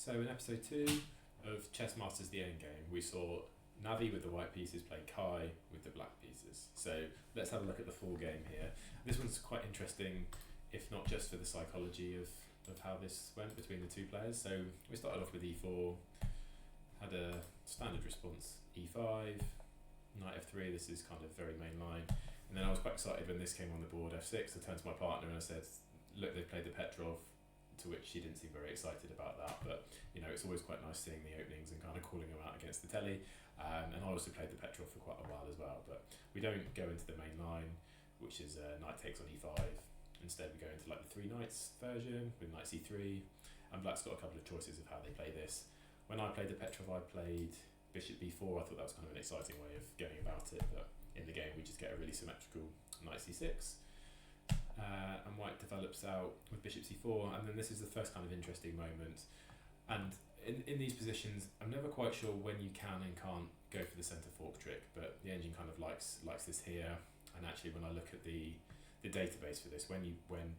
So in episode 2 of Chess Masters the Endgame, we saw Navi with the white pieces play Kai with the black pieces. So let's have a look at the full game here. This one's quite interesting, if not just for the psychology of how this went between the two players. So we started off with e4, had a standard response, e5, knight f3, this is kind of very main line. And then I was quite excited when this came on the board, f6. I turned to my partner and I said, look, they played the Petrov, to which she didn't seem very excited about that, but you know, it's always quite nice seeing the openings and kind of calling them out against the telly. And I also played the Petrov for quite a while as well, but we don't go into the main line, which is knight takes on e5. Instead we go into like the three knights version with knight c3, and black's got a couple of choices of how they play this. When I played the Petrov, I played bishop b4. I thought that was kind of an exciting way of going about it, but in the game we just get a really symmetrical knight c6. And white develops out with bishop c4, and then this is the first kind of interesting moment. And in these positions, I'm never quite sure when you can and can't go for the centre fork trick, but the engine kind of likes this here. And actually, when I look at the database for this, when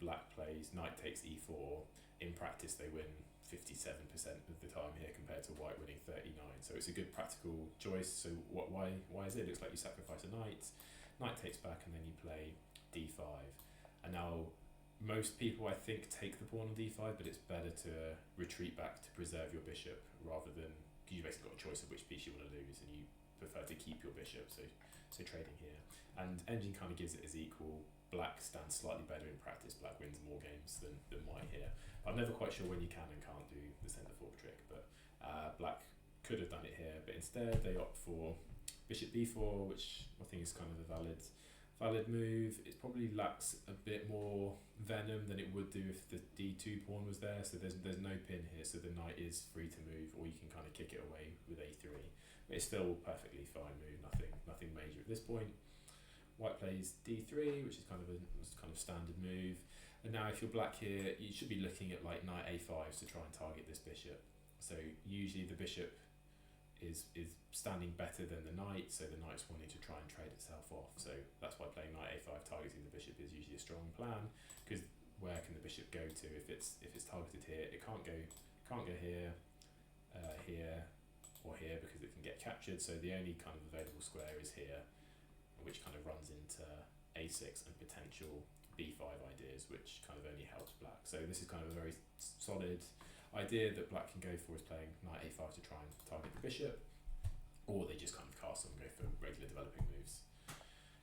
black plays knight takes e4, in practice they win 57% of the time here compared to white winning 39. So it's a good practical choice. So why is it? It looks like you sacrifice a knight takes back, and then you play d5. And now most people, I think, take the pawn on d5, but it's better to retreat back to preserve your bishop rather than, because you basically got a choice of which piece you want to lose and you prefer to keep your bishop, so trading here. And engine kind of gives it as equal. Black stands slightly better in practice. Black wins more games than white here. But I'm never quite sure when you can and can't do the centre fork trick, but black could have done it here, but instead they opt for bishop b4, which I think is kind of a valid move. It probably lacks a bit more venom than it would do if the d2 pawn was there, so there's no pin here, so the knight is free to move, or you can kind of kick it away with a3. But it's still a perfectly fine move, nothing major at this point. White plays d3, which is kind of standard move. And now if you're black here, you should be looking at like knight a5 to try and target this bishop. So usually the bishop is standing better than the knight, so the knight's wanting to try and trade itself off. So that's why playing knight a5 targeting the bishop is usually a strong plan, because where can the bishop go to if it's targeted here? It can't go here, here, or here, because it can get captured. So the only kind of available square is here, which kind of runs into a6 and potential b5 ideas, which kind of only helps black. So this is kind of a very solid idea that black can go for, is playing knight a5 to try and target the bishop, or they just kind of castle and go for regular developing moves.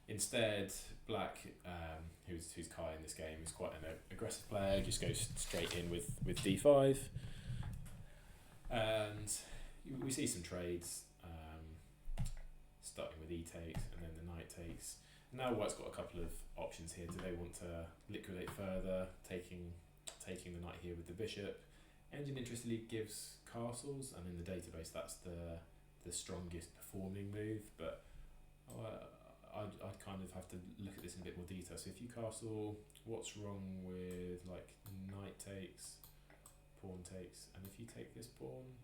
Instead, black, who's Kai in this game, is quite an aggressive player, just goes straight in with d5. And we see some trades, starting with e takes and then the knight takes. Now white's got a couple of options here. Do they want to liquidate further, taking the knight here with the bishop? Engine interestingly gives castles, and in the database that's the strongest performing move, but I'd kind of have to look at this in a bit more detail. So if you castle, what's wrong with like knight takes, pawn takes, and if you take this pawn,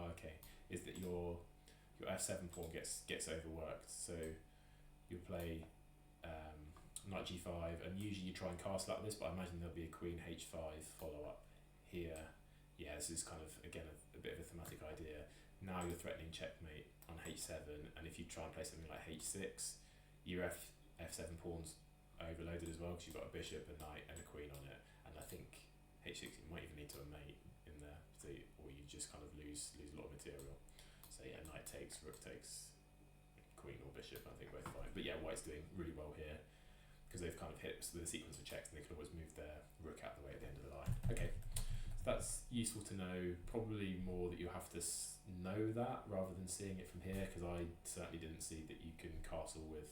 okay, is that your f7 pawn gets overworked. So you play knight g5, and usually you try and castle out of this, but I imagine there'll be a queen h5 follow up here. Yeah, this is kind of, again, a bit of a thematic idea. Now you're threatening checkmate on h7, and if you try and play something like h6, your f7 pawn's overloaded as well, because you've got a bishop, a knight, and a queen on it. And I think h6, you might even need to a mate in there, so or you just kind of lose a lot of material. So yeah, knight takes, rook takes, queen or bishop, I think both fine. But yeah, white's doing really well here, because they've kind of hit with a sequence of checks, and they can always move their rook out the way at the end of the line. Okay, so that's useful to know. Probably more that you have to know that rather than seeing it from here, because I certainly didn't see that you can castle with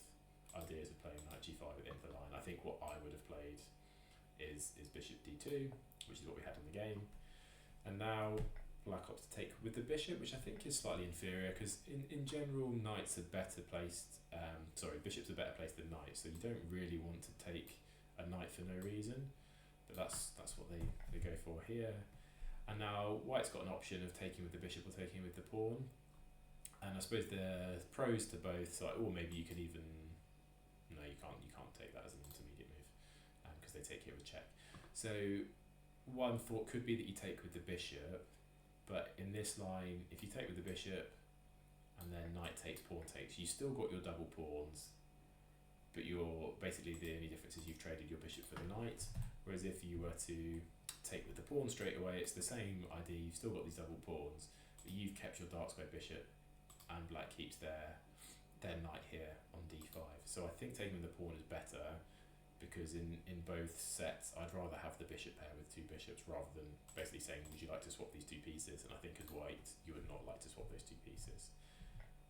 ideas of playing knight g5 at the end of the line. I think what I would have played is bishop d2, which is what we had in the game. And now black opts to take with the bishop, which I think is slightly inferior, because in general knights are better placed, bishops are better placed than knights, so you don't really want to take a knight for no reason, but that's what they go for here. And now white's got an option of taking with the bishop or taking with the pawn, and I suppose the pros to both, so, or maybe you could even, no, you can't take that as an intermediate move, because they take here with check. So one thought could be that you take with the bishop, but in this line, if you take with the bishop and then knight takes, pawn takes, you still got your double pawns, but you're basically, the only difference is you've traded your bishop for the knight. Whereas if you were to take with the pawn straight away, it's the same idea. You've still got these double pawns, but you've kept your dark square bishop, and black keeps their knight here on d5. So I think taking the pawn is better, because in both sets I'd rather have the bishop pair with two bishops rather than basically saying, would you like to swap these two pieces? And I think as white you would not like to swap those two pieces.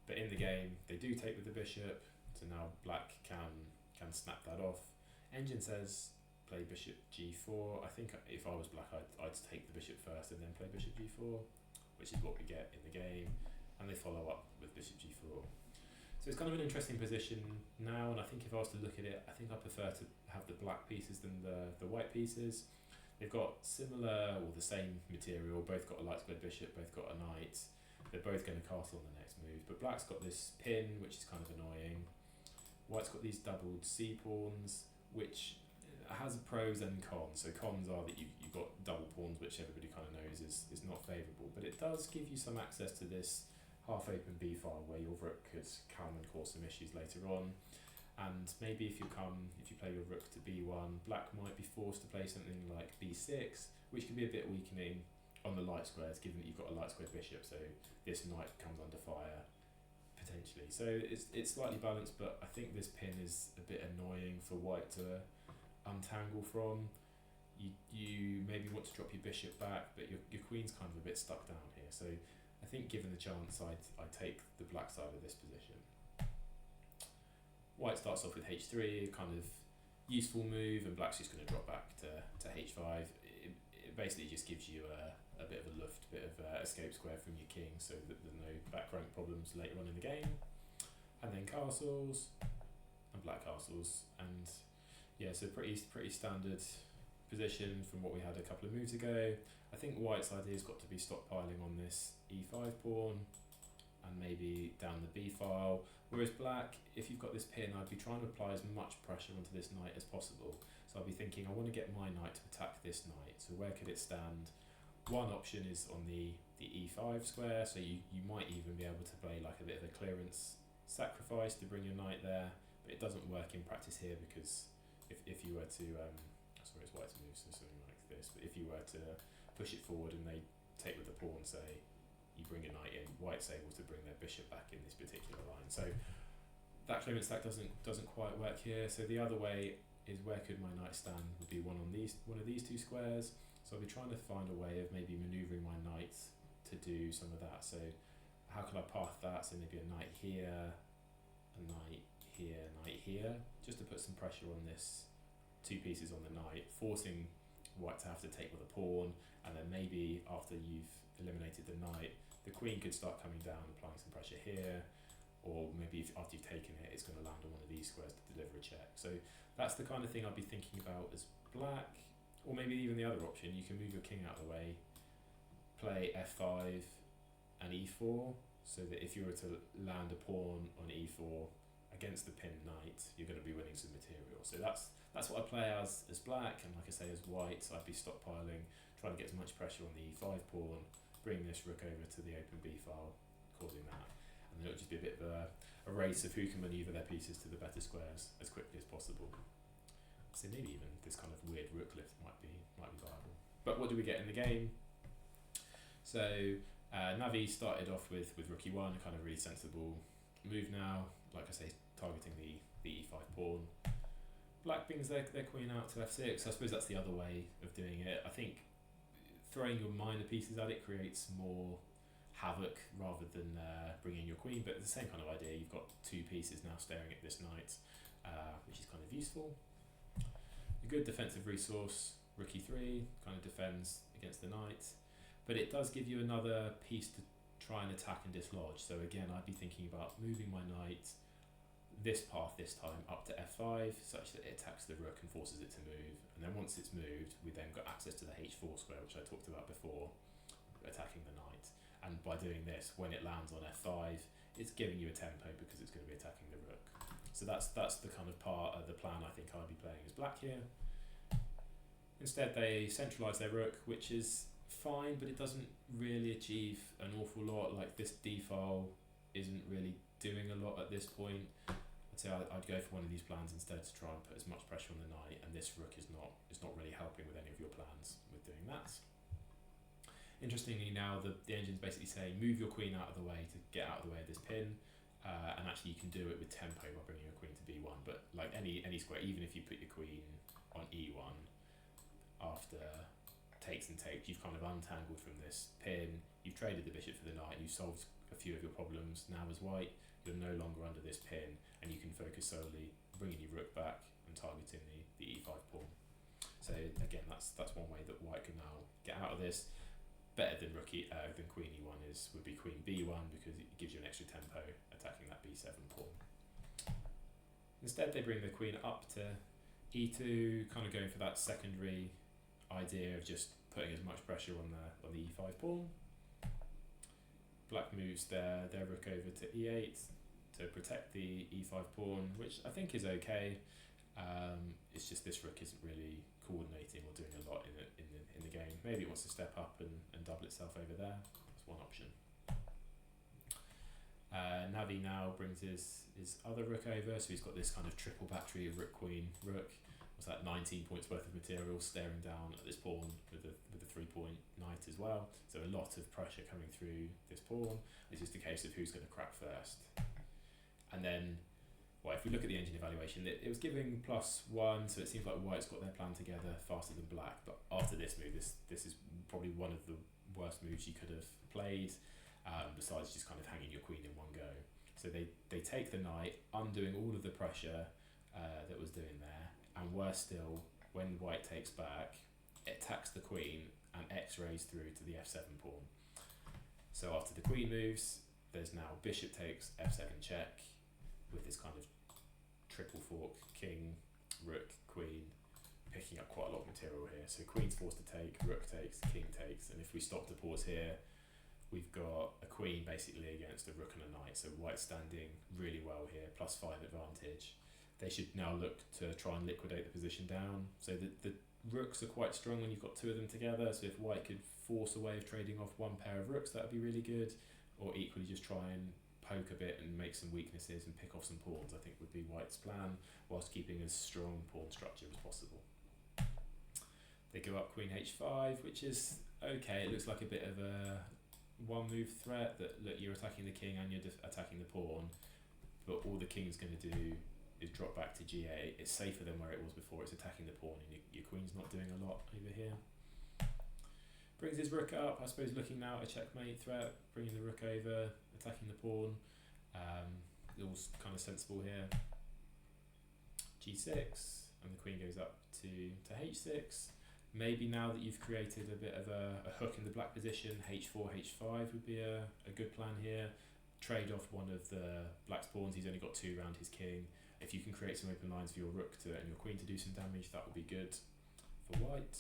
But in the game they do take with the bishop, so now black can snap that off. Engine says play bishop g4. I think if I was black I'd take the bishop first and then play bishop g4, which is what we get in the game, and they follow up with bishop g4. So it's kind of an interesting position now, and I think if I was to look at it, I think I prefer to have the black pieces than the white pieces. They've got similar or the same material, both got a light squared bishop, both got a knight. They're both going to castle on the next move, but black's got this pin, which is kind of annoying. White's got these doubled c pawns, which has pros and cons. So cons are that you've got double pawns, which everybody kind of knows is not favourable, but it does give you some access to this half-open b file where your rook could come and cause some issues later on. And maybe if you play your rook to b1, black might be forced to play something like b6, which can be a bit weakening on the light squares, given that you've got a light squared bishop, so this knight comes under fire potentially. So it's slightly balanced, but I think this pin is a bit annoying for white to untangle from. You maybe want to drop your bishop back, but your queen's kind of a bit stuck down here. So I think given the chance, I'd take the black side of this position. White starts off with h3, kind of useful move, and black's just going to drop back to h5. It basically just gives you a bit of a luft, bit of escape square from your king, so that there's no back rank problems later on in the game. And then castles, and black castles, and yeah, so pretty standard position from what we had a couple of moves ago. I think white's idea's got to be stockpiling on this e5 pawn and maybe down the b file, whereas black, if you've got this pin, I'd be trying to apply as much pressure onto this knight as possible. So I'd be thinking, I want to get my knight to attack this knight, so where could it stand? One option is on the e5 square, so you might even be able to play like a bit of a clearance sacrifice to bring your knight there, but it doesn't work in practice here, because if you were to sorry, it's white's move, so something like this, but if you were to push it forward and they take with the pawn, say, you bring a knight in, white's able to bring their bishop back in this particular line. So that clearance stack doesn't quite work here. So the other way is, where could my knight stand? Would be one of these two squares. So I'll be trying to find a way of maybe manoeuvring my knight to do some of that. So how could I path that? So maybe a knight here, a knight here, just to put some pressure on this two pieces on the knight, forcing white to have to take with a pawn, and then maybe after you've eliminated the knight, the queen could start coming down, applying some pressure here, or maybe after you've taken it, it's going to land on one of these squares to deliver a check. So that's the kind of thing I'd be thinking about as black. Or maybe even the other option, you can move your king out of the way, play f5 and e4, so that if you were to land a pawn on e4 against the pinned knight, you're going to be winning some material. So that's what I play as black, and like I say, as white, I'd be stockpiling, trying to get as much pressure on the e5 pawn, bring this rook over to the open b file, causing that. And then it'll just be a bit of a race of who can manoeuvre their pieces to the better squares as quickly as possible. So maybe even this kind of weird rook lift might be viable. But what do we get in the game? So Navi started off with rook e1, a kind of really sensible move now. Like I say, targeting the e5 pawn. Black brings their queen out to f6. I suppose that's the other way of doing it. I think throwing your minor pieces at it creates more havoc rather than bringing your queen, but it's the same kind of idea. You've got two pieces now staring at this knight, which is kind of useful. A good defensive resource, rook e3, kind of defends against the knight, but it does give you another piece to try and attack and dislodge. So again, I'd be thinking about moving my knight this path this time up to f5, such that it attacks the rook and forces it to move, and then once it's moved, we then got access to the h4 square, which I talked about before, attacking the knight. And by doing this, when it lands on f5, it's giving you a tempo because it's going to be attacking the rook. So that's the kind of part of the plan I think I'd be playing as black here. Instead, they centralise their rook, which is fine, but it doesn't really achieve an awful lot. Like this d-file isn't really doing a lot at this point. I'd say I'd go for one of these plans instead to try and put as much pressure on the knight, and this rook is not really helping with any of your plans with doing that. Interestingly, now the engine's basically saying move your queen out of the way to get out of the way of this pin, and actually you can do it with tempo by bringing your queen to b1. But like any square, even if you put your queen on e1 after takes and takes, you've kind of untangled from this pin, you've traded the bishop for the knight, you've solved a few of your problems. Now as white, you're no longer under this pin, and you can focus solely bringing your rook back and targeting the e5 pawn. So again, that's one way that white can now get out of this. Better than than queen e1 would be queen b1, because it gives you an extra tempo attacking that b7 pawn. Instead, they bring the queen up to e2, kind of going for that secondary idea of just putting as much pressure on the e5 pawn. Black moves their rook over to e8 to protect the e5 pawn, which I think is okay. It's just this rook isn't really coordinating or doing a lot in the game. Maybe it wants to step up and double itself over there. That's one option. Navi now brings his other rook over, so he's got this kind of triple battery of rook, queen, rook. What's that, 19 points worth of material staring down at this pawn with a 3-point knight as well. So a lot of pressure coming through this pawn. It's just a case of who's going to crack first. And then, well, if we look at the engine evaluation, it was giving +1, so it seems like white's got their plan together faster than black. But after this move, this is probably one of the worst moves you could have played, besides just kind of hanging your queen in one go. So they take the knight, undoing all of the pressure that was doing there, and worse still, when white takes back, it attacks the queen and x-rays through to the f7 pawn. So after the queen moves, there's now bishop takes f7 check, with this kind of triple fork, king, rook, queen, picking up quite a lot of material here. So queen's forced to take, rook takes, king takes, and if we stop to pause here, we've got a queen basically against a rook and a knight. So white's standing really well here, +5 advantage. They should now look to try and liquidate the position down. So the rooks are quite strong when you've got two of them together. So if white could force a way of trading off one pair of rooks, that would be really good. Or equally just try and poke a bit and make some weaknesses and pick off some pawns, I think would be white's plan, whilst keeping as strong pawn structure as possible. They go up queen h5, which is okay. It looks like a bit of a one move threat that, look, you're attacking the king and you're attacking the pawn, but all the king's going to do is drop back to g8. It's safer than where it was before. It's attacking the pawn, and your queen's not doing a lot over here. Brings his rook up, I suppose, looking now at a checkmate threat, bringing the rook over, attacking the pawn. All's kind of sensible here. g6, and the queen goes up to h6. Maybe now that you've created a bit of a hook in the black position, h4, h5 would be a good plan here. Trade off one of the black's pawns. He's only got 2 around his king. If you can create some open lines for your rook and your queen to do some damage, that would be good for white.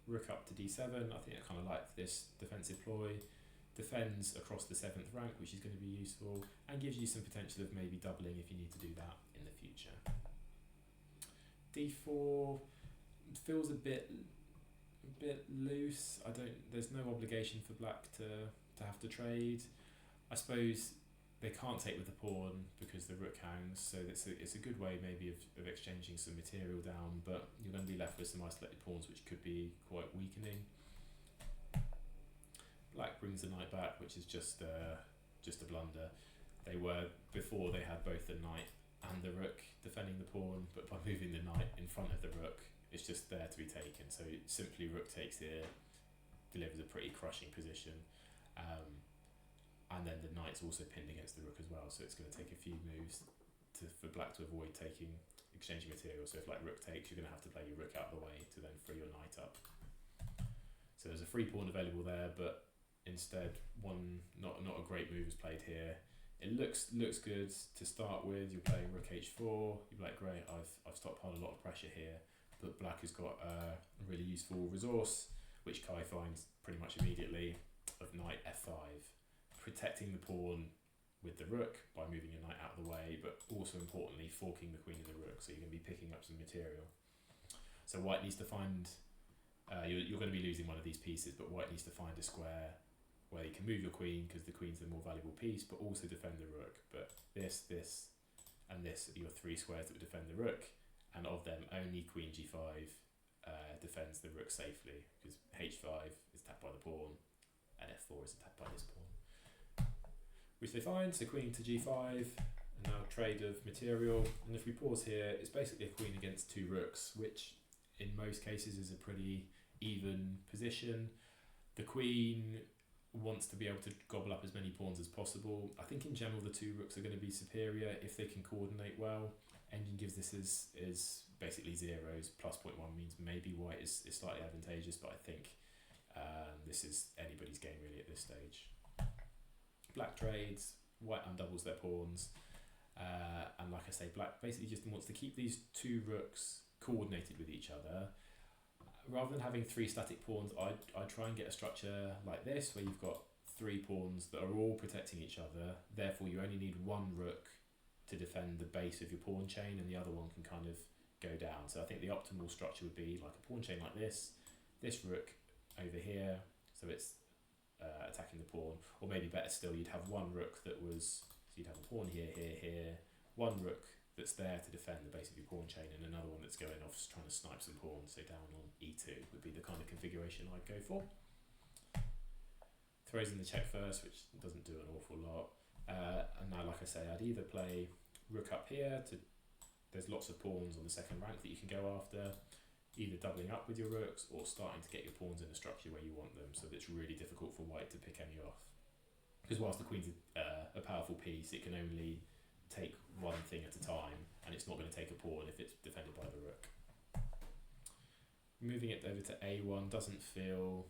Rook up to d7. I think I kind of like this defensive ploy. Defends across the 7th rank, which is going to be useful, and gives you some potential of maybe doubling if you need to do that in the future. d4 feels a bit loose. There's no obligation for black to have to trade. I suppose they can't take with the pawn because the rook hangs, so it's a good way maybe of exchanging some material down, but you're going to be left with some isolated pawns which could be quite weakening. Black brings the knight back, which is just a blunder. Before they had both the knight and the rook defending the pawn, but by moving the knight in front of the rook, it's just there to be taken. So simply rook takes here, delivers a pretty crushing position. And then the knight's also pinned against the rook as well, so it's going to take a few moves for black to avoid exchanging material. So if like rook takes, you're going to have to play your rook out of the way to then free your knight up. So there's a free pawn available there, but instead not a great move is played here. It looks good to start with. You're playing rook h4. You're like, great, I've stockpiled a lot of pressure here, but black has got a really useful resource, which Kai finds pretty much immediately, of knight f5. Protecting the pawn with the rook by moving your knight out of the way, but also importantly forking the queen and the rook, so you're going to be picking up some material. So white needs to find, you're going to be losing one of these pieces, but white needs to find a square where you can move your queen because the queen's the more valuable piece, but also defend the rook. But this, and this are your three squares that would defend the rook, and of them, only queen g5 defends the rook safely, because h5 is tapped by the pawn, and f4 is tapped by this pawn. Which they find, so queen to g5, and now trade of material. And if we pause here, it's basically a queen against two rooks, which in most cases is a pretty even position. The queen wants to be able to gobble up as many pawns as possible. I think in general the two rooks are going to be superior if they can coordinate well. Engine gives this as basically zeros. Plus 0.1 means maybe white is slightly advantageous, but I think this is anybody's game really at this stage. Black trades, white undoubles their pawns, and like I say, black basically just wants to keep these two rooks coordinated with each other. Rather than having three static pawns, I try and get a structure like this, where you've got three pawns that are all protecting each other. Therefore, you only need one rook to defend the base of your pawn chain, and the other one can kind of go down. So I think the optimal structure would be like a pawn chain like this rook over here, so it's attacking the pawn, or maybe better still, you'd have one rook that was, so you'd have a pawn here, one rook that's there to defend the base of your pawn chain, and another one that's going off trying to snipe some pawns, so down on e2 would be the kind of configuration I'd go for. Throws in the check first, which doesn't do an awful lot. And now, like I say, I'd either play rook up here, there's lots of pawns on the second rank that you can go after, either doubling up with your rooks or starting to get your pawns in a structure where you want them, so that it's really difficult for white to pick any off. Because whilst the queen's a powerful piece, it can only take one thing at a time, and it's not going to take a pawn if it's defended by the rook. Moving it over to a1 doesn't feel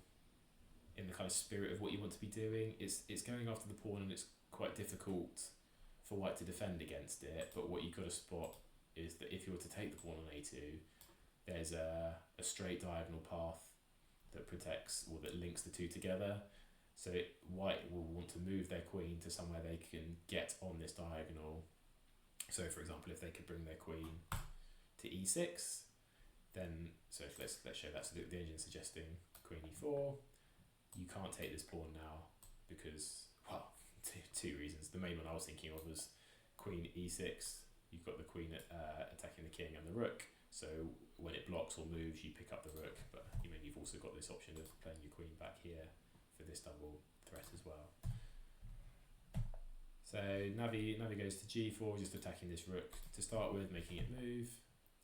in the kind of spirit of what you want to be doing. It's going after the pawn, and it's quite difficult for white to defend against it, but what you've got to spot is that if you were to take the pawn on a2, there's a straight diagonal path that protects, or that links the two together. So white will want to move their queen to somewhere they can get on this diagonal. So for example, if they could bring their queen to e6, then, so let's show that. So the engine is suggesting queen e4. You can't take this pawn now because, well, two reasons. The main one I was thinking of was queen e6. You've got the queen attacking the king and the rook. So when it blocks or moves, you pick up the rook. But you've also got this option of playing your queen back here for this double threat as well. So Navi goes to g4, just attacking this rook to start with, making it move,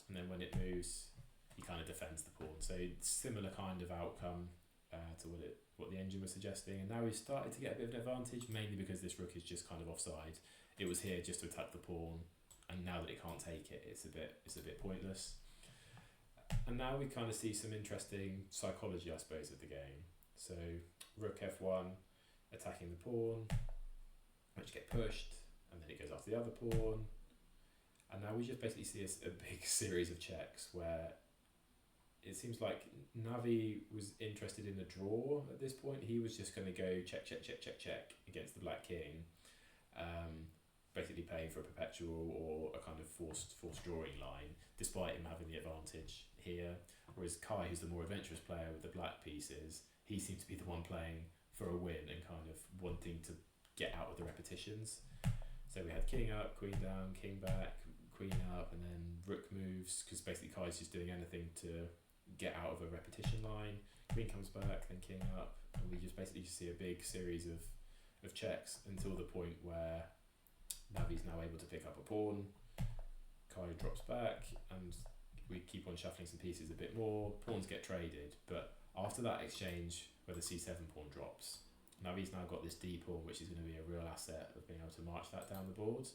and then when it moves, he kind of defends the pawn. So similar kind of outcome to what the engine was suggesting. And now we've started to get a bit of an advantage, mainly because this rook is just kind of offside. It was here just to attack the pawn, and now that it can't take it, it's a bit pointless. And now we kind of see some interesting psychology, I suppose, of the game. So rook f1, attacking the pawn, which get pushed, and then it goes after the other pawn. And now we just basically see a big series of checks where it seems like Navi was interested in a draw at this point. He was just going to go check against the black king, basically playing for a perpetual or a kind of forced drawing line, despite him having the advantage here. Whereas Kai, who's the more adventurous player with the black pieces, he seemed to be the one playing for a win and kind of wanting to get out of the repetitions. So we had king up, queen down, king back, queen up, and then rook moves, because basically Kai's just doing anything to get out of a repetition line. Queen comes back, then king up, and we just basically see a big series of checks until the point where Navi's now able to pick up a pawn. Kai drops back, and we keep on shuffling some pieces a bit more. Pawns get traded, but after that exchange where the c7 pawn drops, Navi's now got this d pawn, which is going to be a real asset of being able to march that down the board.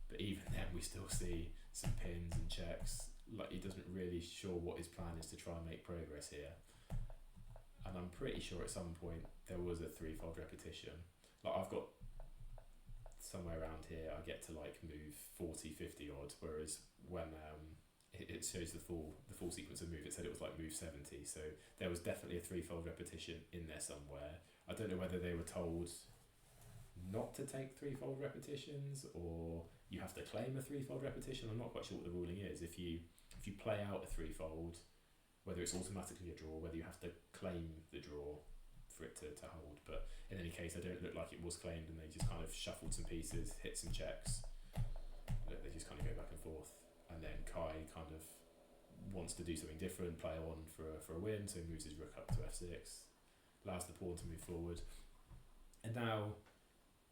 But even then, we still see some pins and checks. Like, he doesn't really sure what his plan is to try and make progress here. And I'm pretty sure at some point there was a threefold repetition. Like, I've got somewhere around here, I get to like move 40, 50 odd, whereas when it shows the full sequence of move, it said it was like move 70. So there was definitely a threefold repetition in there somewhere. I don't know whether they were told not to take threefold repetitions, or you have to claim a threefold repetition. I'm not quite sure what the ruling is. If you play out a threefold, whether it's automatically a draw, whether you have to claim the draw for it to hold. But in any case, I don't look like it was claimed, and they just kind of shuffled some pieces, hit some checks. Look, they just kind of go back and forth, and then Kai kind of wants to do something different, play on for a win, so he moves his rook up to f6, allows the pawn to move forward, and now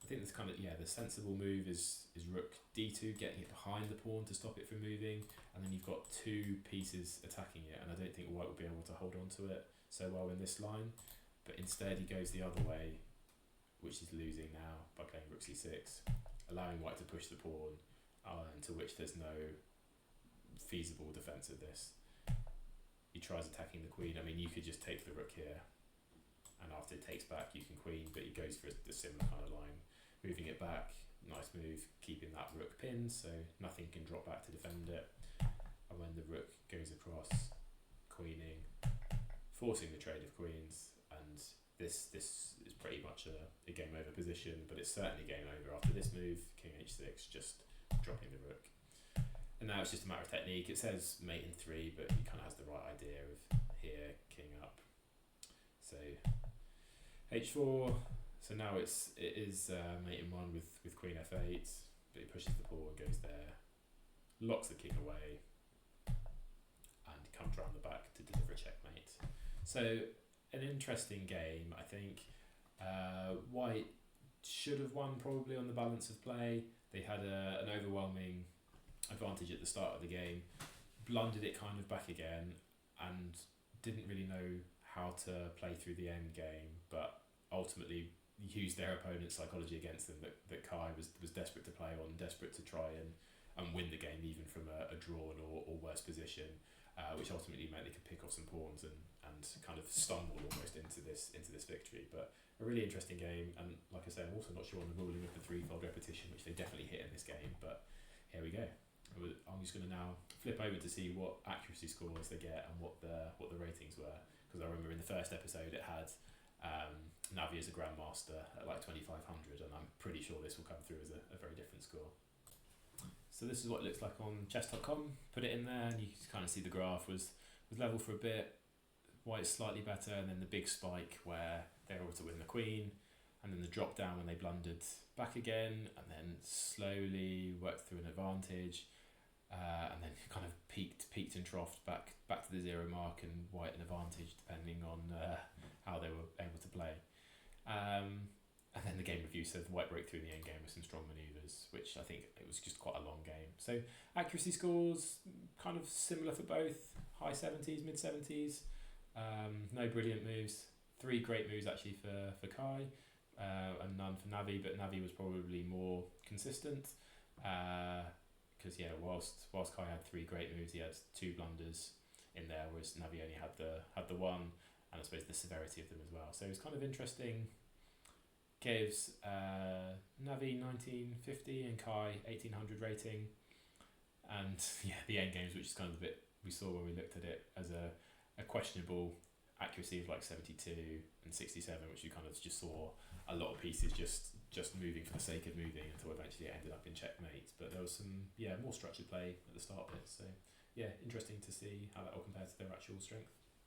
I think this kind of the sensible move is rook d2, getting it behind the pawn to stop it from moving, and then you've got two pieces attacking it, and I don't think White will be able to hold on to it so well in this line, but instead he goes the other way, which is losing now by playing rook c6, allowing White to push the pawn, into which there's no feasible defence of this. He tries attacking the queen. I mean, you could just take the rook here, and after it takes back you can queen, but he goes for a similar kind of line, moving it back. Nice move, keeping that rook pinned so nothing can drop back to defend it, and when the rook goes across, queening, forcing the trade of queens, and this is pretty much a game over position, but it's certainly game over after this move. King h6, just dropping the rook. And now it's just a matter of technique. It says mate in 3, but he kind of has the right idea of here, king up. So h4. So now it is mate in 1 with queen f8, but he pushes the pawn, goes there, locks the king away, and comes round the back to deliver a checkmate. So an interesting game, I think. White should have won probably on the balance of play. They had an overwhelming advantage at the start of the game, blundered it kind of back again, and didn't really know how to play through the end game, but ultimately used their opponent's psychology against them, that Kai was desperate to play on, desperate to try and win the game even from a drawn or worse position, which ultimately meant they could pick off some pawns and kind of stumble almost into this victory. But a really interesting game, and like I say, I'm also not sure on the ruling of the threefold repetition, which they definitely hit in this game, but here we go. I'm just going to now flip over to see what accuracy scores they get and what the ratings were, because I remember in the first episode it had Navi as a grandmaster at like 2500, and I'm pretty sure this will come through as a very different score. So this is what it looks like on chess.com. Put it in there and you can kind of see the graph was level for a bit, White's slightly better, and then the big spike where they were able to win the queen, and then the drop down when they blundered back again, and then slowly worked through an advantage, and then kind of peaked and troughed back to the 0 mark, and White an advantage depending on how they were able to play. And then the game review said White broke through the end game with some strong manoeuvres, which I think it was just quite a long game. So accuracy scores kind of similar for both, high 70s, mid 70s. No brilliant moves. 3 great moves actually for Kai, and none for Navi, but Navi was probably more consistent. Because whilst Kai had 3 great moves, he had 2 blunders in there, whereas Navi only had the one, and I suppose the severity of them as well. So it was kind of interesting. Gives Navi 1950 and Kai 1800 rating, and the end games, which is kind of the bit we saw when we looked at it as a questionable accuracy of like 72 and 67, which you kind of just saw a lot of pieces just moving for the sake of moving until eventually it ended up in checkmate. But there was some more structured play at the start of it, so interesting to see how that all compares to their actual strength.